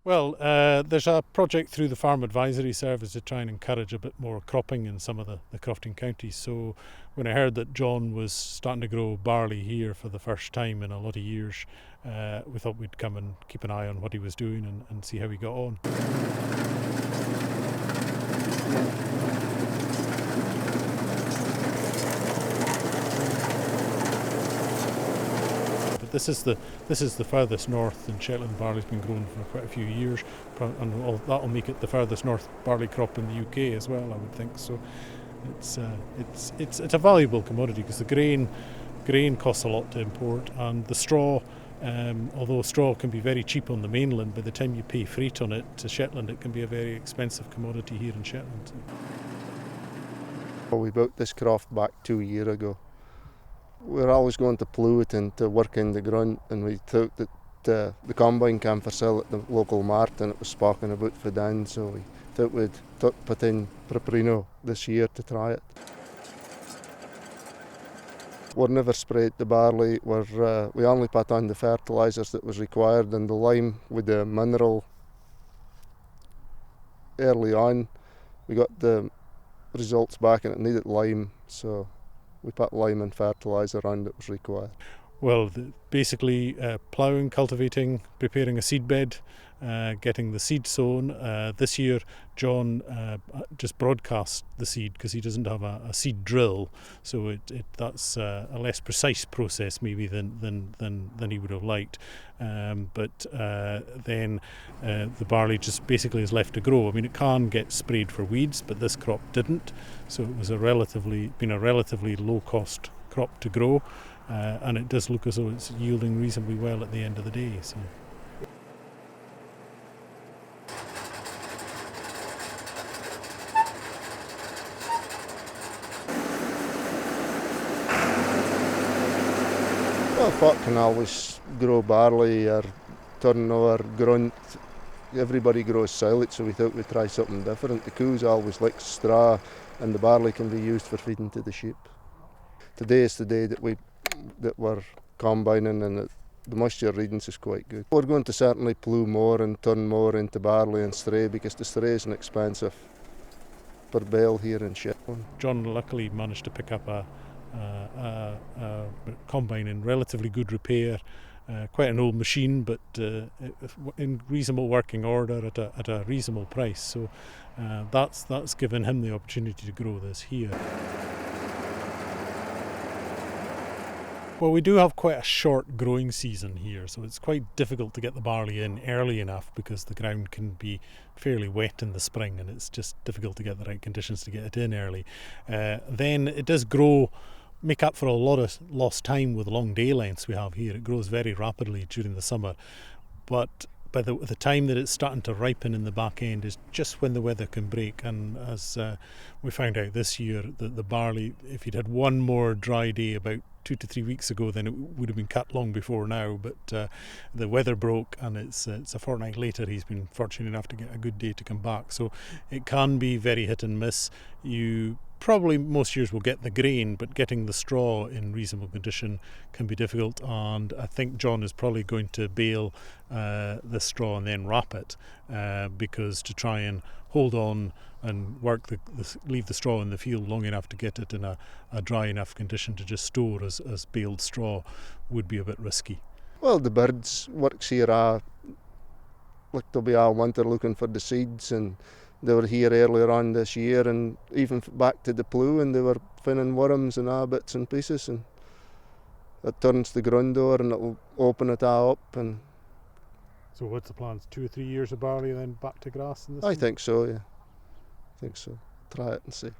Well, there's a project through the Farm Advisory Service to try and encourage a bit more cropping in some of the crofting counties. So when I heard that John was starting to grow barley here for the first time in a lot of years, we thought we'd come and keep an eye on what he was doing and see how he got on. This is the furthest north in Shetland. Barley's been grown for quite a few years, and that'll make it the furthest north barley crop in the UK as well, I would think. So it's a valuable commodity because the grain costs a lot to import, and the straw. Although straw can be very cheap on the mainland, by the time you pay freight on it to Shetland, it can be a very expensive commodity here in Shetland. Well, we bought this croft back 2 years ago. We're always going to plough it and to work in the grunt, and we thought that the combine came for sale at the local mart and it was spoken about for Dan, so we thought we'd put in Propino this year to try it. We're never sprayed the barley, we only put on the fertilisers that was required, and the lime with the mineral early on. We got the results back and it needed lime, so we put lime and fertiliser on that was required. Well, basically ploughing, cultivating, preparing a seed bed, getting the seed sown. This year John just broadcast the seed because he doesn't have a seed drill, so that's a less precise process maybe than he would have liked. But then the barley just basically is left to grow. I mean, it can get sprayed for weeds, but this crop didn't, so it was a relatively low cost crop to grow. And it does look as though it's yielding reasonably well at the end of the day. So. Well, folk can always grow barley or turn or grunt. Everybody grows silage, so we thought we'd try something different. The cows always like straw, and the barley can be used for feeding to the sheep. Today is the day that we're combining, and the moisture readings is quite good. We're going to certainly plough more and turn more into barley and stray, because the stray isn't expensive per bale here in Shetland. John luckily managed to pick up a combine in relatively good repair, quite an old machine, but in reasonable working order at a reasonable price. So that's given him the opportunity to grow this here. Well, we do have quite a short growing season here, so it's quite difficult to get the barley in early enough because the ground can be fairly wet in the spring and it's just difficult to get the right conditions to get it in early. Then it does make up for a lot of lost time with the long day lengths we have here. It grows very rapidly during the summer, but by the time that it's starting to ripen in the back end is just when the weather can break. And as we found out this year, the barley, if you'd had one more dry day about 2 to 3 weeks ago, then it would have been cut long before now, but the weather broke, and it's a fortnight later he's been fortunate enough to get a good day to come back. So it can be very hit and miss. You probably most years will get the grain, but getting the straw in reasonable condition can be difficult, and I think John is probably going to bale the straw and then wrap it, because to try and hold on and leave the straw in the field long enough to get it in a dry enough condition to just store as baled straw would be a bit risky. Well, the birds works here they'll be all winter looking for the seeds, and they were here earlier on this year, and even back to the plough, and they were finding worms and all bits and pieces, and it turns the ground door and it'll open it all up. And so what's the plans, 2 or 3 years of barley and then back to grass? I think so, yeah. I think so. Try it and see.